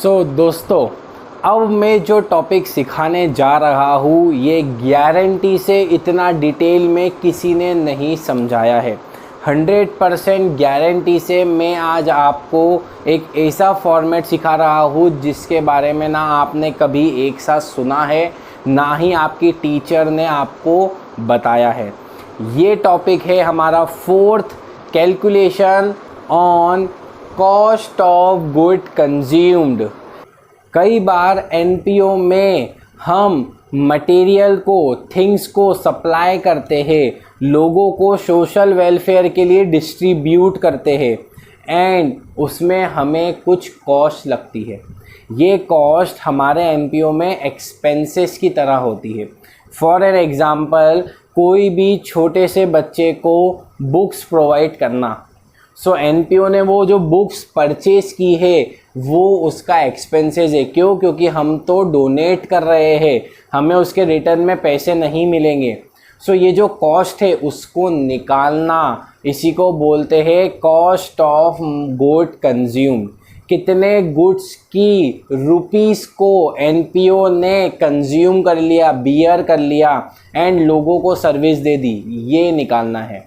दोस्तों, अब मैं जो टॉपिक सिखाने जा रहा हूँ ये गारंटी से इतना डिटेल में किसी ने नहीं समझाया है। 100% गारंटी से मैं आज आपको एक ऐसा फॉर्मेट सिखा रहा हूँ जिसके बारे में ना आपने कभी एक साथ सुना है, ना ही आपकी टीचर ने आपको बताया है। ये टॉपिक है हमारा 4th calculation on cost of good consumed. कई बार एनपीओ में हम मटेरियल को, थिंग्स को सप्लाई करते हैं, लोगों को सोशल वेलफेयर के लिए डिस्ट्रीब्यूट करते हैं एंड उसमें हमें कुछ कॉस्ट लगती है। ये कॉस्ट हमारे एनपीओ में एक्सपेंसेस की तरह होती है। फॉर एन एग्ज़ाम्पल, कोई भी छोटे से बच्चे को बुक्स प्रोवाइड करना, सो एनपीओ ने वो जो बुक्स परचेज़ की है वो उसका एक्सपेंसेस है। क्यों? क्योंकि हम तो डोनेट कर रहे हैं, हमें उसके रिटर्न में पैसे नहीं मिलेंगे। सो ये जो कॉस्ट है उसको निकालना, इसी को बोलते हैं कॉस्ट ऑफ गुड कंज्यूम। कितने गुड्स की रुपीस को एनपीओ ने कंज्यूम कर लिया, बियर कर लिया एंड लोगों को सर्विस दे दी, ये निकालना है।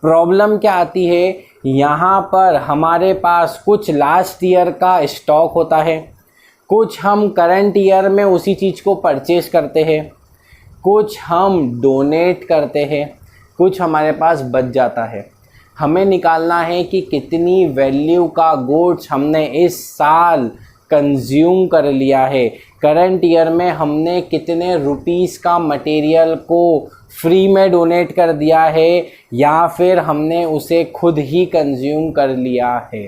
प्रॉब्लम क्या आती है, यहाँ पर हमारे पास कुछ लास्ट ईयर का स्टॉक होता है, कुछ हम करंट ईयर में उसी चीज़ को परचेज करते हैं, कुछ हम डोनेट करते हैं, कुछ हमारे पास बच जाता है। हमें निकालना है कि कितनी वैल्यू का गुड्स हमने इस साल कंज्यूम कर लिया है। करंट ईयर में हमने कितने रुपीस का मटेरियल को फ्री में डोनेट कर दिया है या फिर हमने उसे खुद ही कंज्यूम कर लिया है।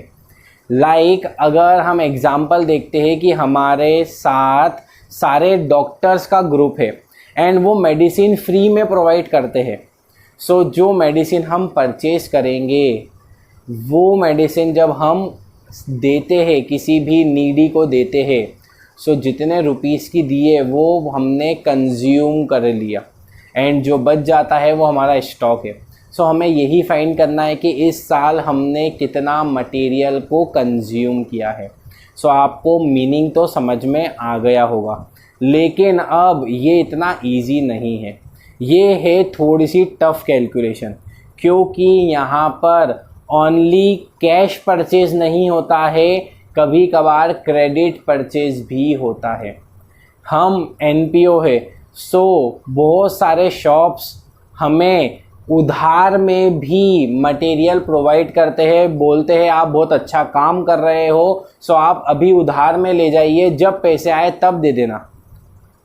अगर हम एग्ज़ाम्पल देखते हैं कि हमारे साथ सारे डॉक्टर्स का ग्रुप है एंड वो मेडिसिन फ्री में प्रोवाइड करते हैं। सो जो मेडिसिन हम परचेज़ करेंगे, वो मेडिसिन जब हम देते हैं, किसी भी नीडी को देते हैं, सो जितने रुपीस की दिए वो हमने कंज्यूम कर लिया एंड जो बच जाता है वो हमारा स्टॉक है। सो हमें यही फाइंड करना है कि इस साल हमने कितना मटेरियल को कंज्यूम किया है। सो आपको मीनिंग तो समझ में आ गया होगा, लेकिन अब ये इतना इजी नहीं है। ये है थोड़ी सी टफ़ कैलकुलेशन, क्योंकि यहाँ पर ओनली कैश परचेज नहीं होता है, कभी कभार क्रेडिट परचेज भी होता है। हम एनपीओ है, सो बहुत सारे शॉप्स हमें उधार में भी मटेरियल प्रोवाइड करते हैं, बोलते हैं आप बहुत अच्छा काम कर रहे हो, सो आप अभी उधार में ले जाइए, जब पैसे आए तब दे देना।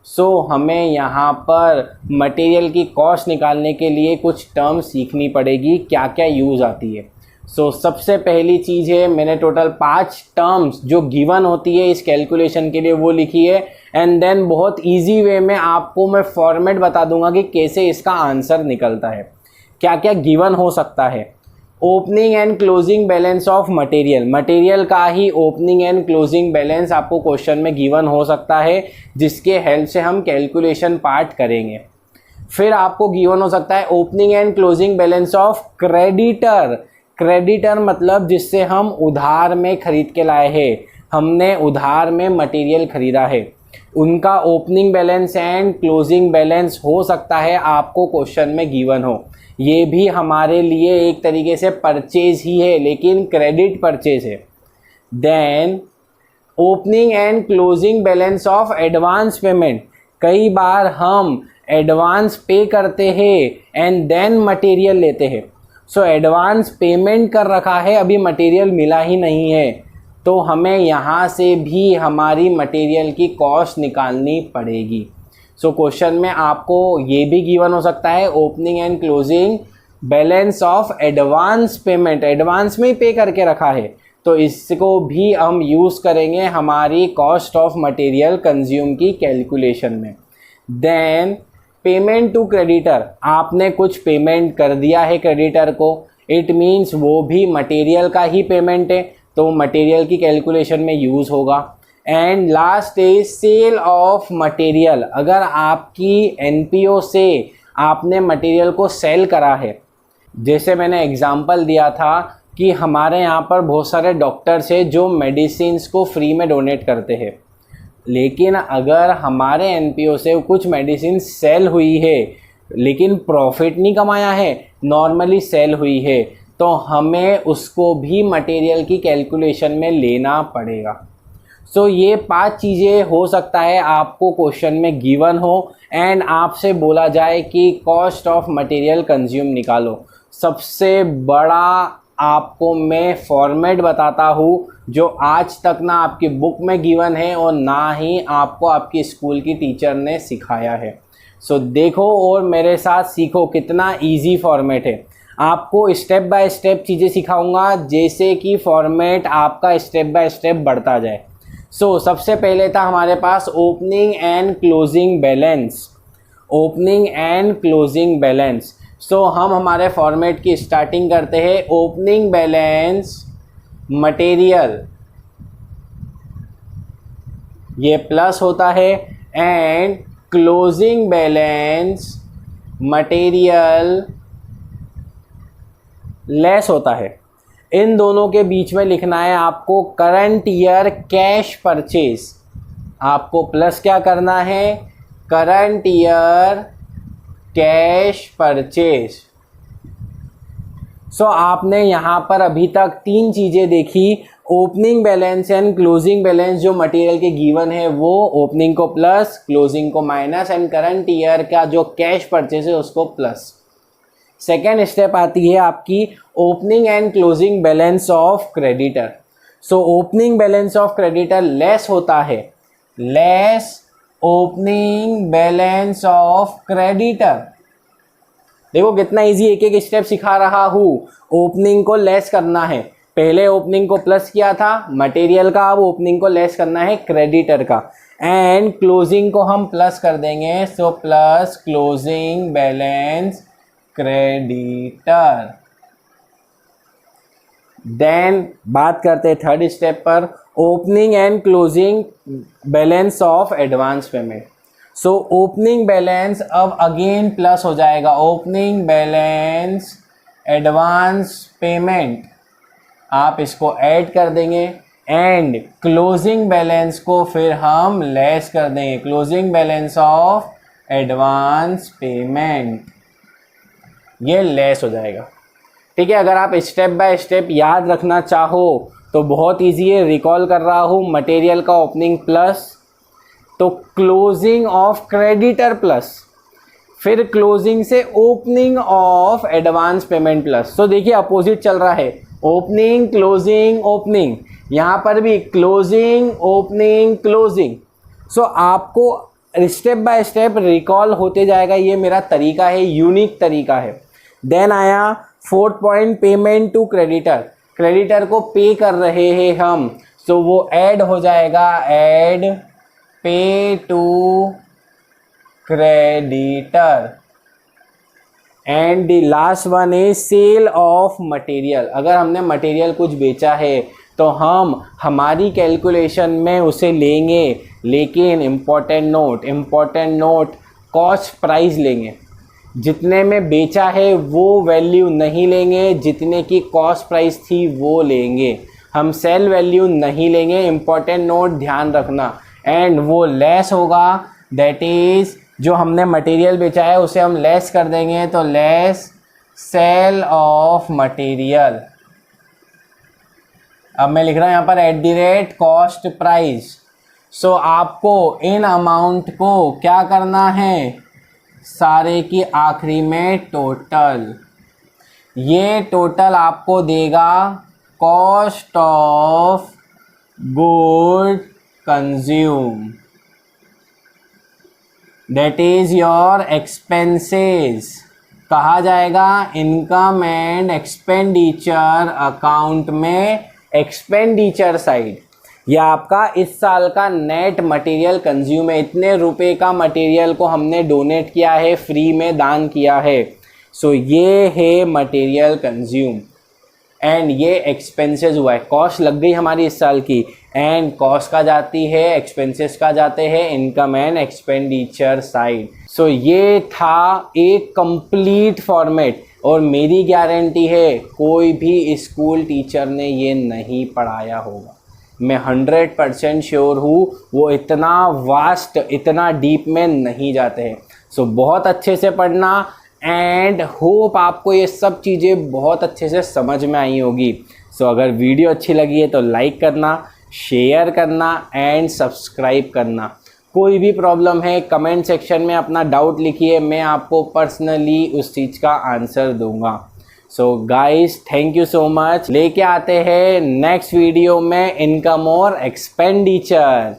सो हमें यहाँ पर मटेरियल की कॉस्ट निकालने के लिए कुछ टर्म्स सीखनी पड़ेगी, क्या क्या यूज़ आती है। सो सबसे पहली चीज़ है, मैंने टोटल 5 टर्म्स जो गिवन होती है इस कैलकुलेशन के लिए वो लिखी है एंड देन बहुत इजी वे में आपको मैं फॉर्मेट बता दूंगा कि कैसे इसका आंसर निकलता है। क्या क्या गिवन हो सकता है, opening and closing balance of material का ही ओपनिंग एंड क्लोजिंग बैलेंस आपको क्वेश्चन में गिवन हो सकता है, जिसके हेल्प से हम कैलकुलेशन पार्ट करेंगे। फिर आपको गिवन हो सकता है opening and closing balance of creditor मतलब जिससे हम उधार में खरीद के लाए हैं, हमने उधार में मटेरियल खरीदा है, उनका opening balance and closing balance हो सकता है आपको क्वेश्चन में गिवन हो। ये भी हमारे लिए एक तरीके से परचेज ही है, लेकिन क्रेडिट परचेज है। Then opening and closing balance of advance payment, कई बार हम एडवांस पे करते हैं एंड देन मटेरियल लेते हैं। सो एडवांस पेमेंट कर रखा है, अभी मटेरियल मिला ही नहीं है, तो हमें यहाँ से भी हमारी मटेरियल की कॉस्ट निकालनी पड़ेगी। सो क्वेश्चन में आपको ये भी गिवन हो सकता है opening and closing balance of advance payment, advance में ही पे करके रखा है, तो इसको भी हम यूज़ करेंगे हमारी कॉस्ट ऑफ मटेरियल कंज्यूम की कैलकुलेशन में। देन पेमेंट टू क्रेडिटर, आपने कुछ पेमेंट कर दिया है क्रेडिटर को, इट मीन्स वो भी मटेरियल का ही पेमेंट है, तो मटेरियल की कैलकुलेशन में यूज़ होगा। And last is sale of material, अगर आपकी एनपीओ से आपने मटेरियल को सेल करा है, जैसे मैंने एग्जांपल दिया था कि हमारे यहाँ पर बहुत सारे डॉक्टर्स हैं जो मेडिसिन्स को फ्री में डोनेट करते हैं, लेकिन अगर हमारे एनपीओ से कुछ मेडिसिन सेल हुई है लेकिन प्रॉफिट नहीं कमाया है, नॉर्मली सेल हुई है, तो हमें उसको भी मटेरियल की कैलकुलेशन में लेना पड़ेगा। सो ये 5 चीज़ें हो सकता है आपको क्वेश्चन में गिवन हो एंड आपसे बोला जाए कि कॉस्ट ऑफ मटेरियल कंज्यूम निकालो। सबसे बड़ा आपको मैं फॉर्मेट बताता हूँ जो आज तक ना आपकी बुक में गिवन है और ना ही आपको आपकी स्कूल की टीचर ने सिखाया है। सो देखो और मेरे साथ सीखो कितना इजी फॉर्मेट है। आपको स्टेप बाय स्टेप चीज़ें सिखाऊंगा जैसे कि फॉर्मेट आपका स्टेप बाय स्टेप बढ़ता जाए। सो सबसे पहले था हमारे पास opening and closing balance. Opening and closing balance. So हम हमारे फॉर्मेट की स्टार्टिंग करते हैं। ओपनिंग बैलेंस मटेरियल, ये प्लस होता है, and closing balance material less होता है। इन दोनों के बीच में लिखना है आपको करंट ईयर कैश परचेज। आपको प्लस क्या करना है, करंट ईयर कैश परचेज। सो आपने यहाँ पर अभी तक 3 चीज़ें देखी। Opening balance and closing balance जो मटेरियल के गिवन है वो ओपनिंग को प्लस, क्लोजिंग को माइनस, एंड करंट ईयर का जो कैश परचेज है उसको प्लस। सेकेंड स्टेप आती है आपकी opening and closing balance of creditor. So opening balance of creditor less होता है, less opening balance of creditor. देखो कितना इजी एक एक स्टेप सिखा रहा हूँ। ओपनिंग को लेस करना है, पहले ओपनिंग को प्लस किया था मटेरियल का, अब ओपनिंग को लेस करना है क्रेडिटर का, एंड क्लोजिंग को हम प्लस कर देंगे। So plus closing balance creditor. Then बात करते हैं थर्ड स्टेप पर, opening and closing balance of advance payment. So opening balance अब अगेन प्लस हो जाएगा, ओपनिंग बैलेंस एडवांस पेमेंट आप इसको ऐड कर देंगे, एंड क्लोजिंग बैलेंस को फिर हम लेस कर देंगे, closing balance of advance payment, ये लेस हो जाएगा। ठीक है, अगर आप स्टेप बाय स्टेप याद रखना चाहो तो बहुत इजी है। रिकॉल कर रहा हूँ, मटेरियल का ओपनिंग प्लस, तो क्लोजिंग ऑफ क्रेडिटर प्लस, फिर क्लोजिंग से opening of advance payment plus. तो देखिए अपोजिट चल रहा है, ओपनिंग क्लोजिंग ओपनिंग, यहाँ पर भी क्लोजिंग ओपनिंग क्लोजिंग। सो आपको स्टेप बाय स्टेप रिकॉल होते जाएगा, ये मेरा तरीका है, यूनिक तरीका है। देन आया fourth point, payment to creditor. Creditor को पे कर रहे हैं हम, सो वो ऐड हो जाएगा, add pay to creditor. And the last one is sale of material. अगर हमने मटेरियल कुछ बेचा है तो हम हमारी कैलकुलेशन में उसे लेंगे, लेकिन इम्पोर्टेंट नोट कॉस्ट प्राइस लेंगे। जितने में बेचा है वो वैल्यू नहीं लेंगे, जितने की कॉस्ट प्राइस थी वो लेंगे, हम सेल वैल्यू नहीं लेंगे। इम्पोर्टेंट नोट ध्यान रखना। एंड वो लेस होगा, दैट इज़ जो हमने मटेरियल बेचा है उसे हम लेस कर देंगे, तो लेस सेल ऑफ मटेरियल। अब मैं लिख रहा हूँ यहाँ पर at the rate cost price. So आपको इन अमाउंट को क्या करना है, सारे की आखिरी में टोटल, ये टोटल आपको देगा cost of good consume, that is your expenses. कहा जाएगा इनकम एंड एक्सपेंडिचर अकाउंट में, एक्सपेंडिचर साइड। यह आपका इस साल का नेट मटेरियल कंज्यूम है, इतने रुपए का मटेरियल को हमने डोनेट किया है, फ्री में दान किया है। सो ये है मटेरियल कंज्यूम, एंड ये एक्सपेंसेस हुआ है, कॉस्ट लग गई हमारी इस साल की, एंड कॉस्ट का जाती है, एक्सपेंसेस का जाते हैं इनकम एंड एक्सपेंडिचर साइड। सो ये था एक कंप्लीट फॉर्मेट। और मेरी गारंटी है कोई भी स्कूल टीचर ने ये नहीं पढ़ाया होगा। मैं 100% श्योर हूँ वो इतना वास्ट, इतना डीप में नहीं जाते हैं। सो बहुत अच्छे से पढ़ना एंड होप आपको ये सब चीज़ें बहुत अच्छे से समझ में आई होगी। सो अगर वीडियो अच्छी लगी है तो लाइक करना, शेयर करना एंड सब्सक्राइब करना। कोई भी प्रॉब्लम है कमेंट सेक्शन में अपना डाउट लिखिए, मैं आपको पर्सनली उस चीज़ का आंसर दूंगा। So guys thank you so much. लेके आते हैं नेक्स्ट वीडियो में इनकम और एक्सपेंडिचर।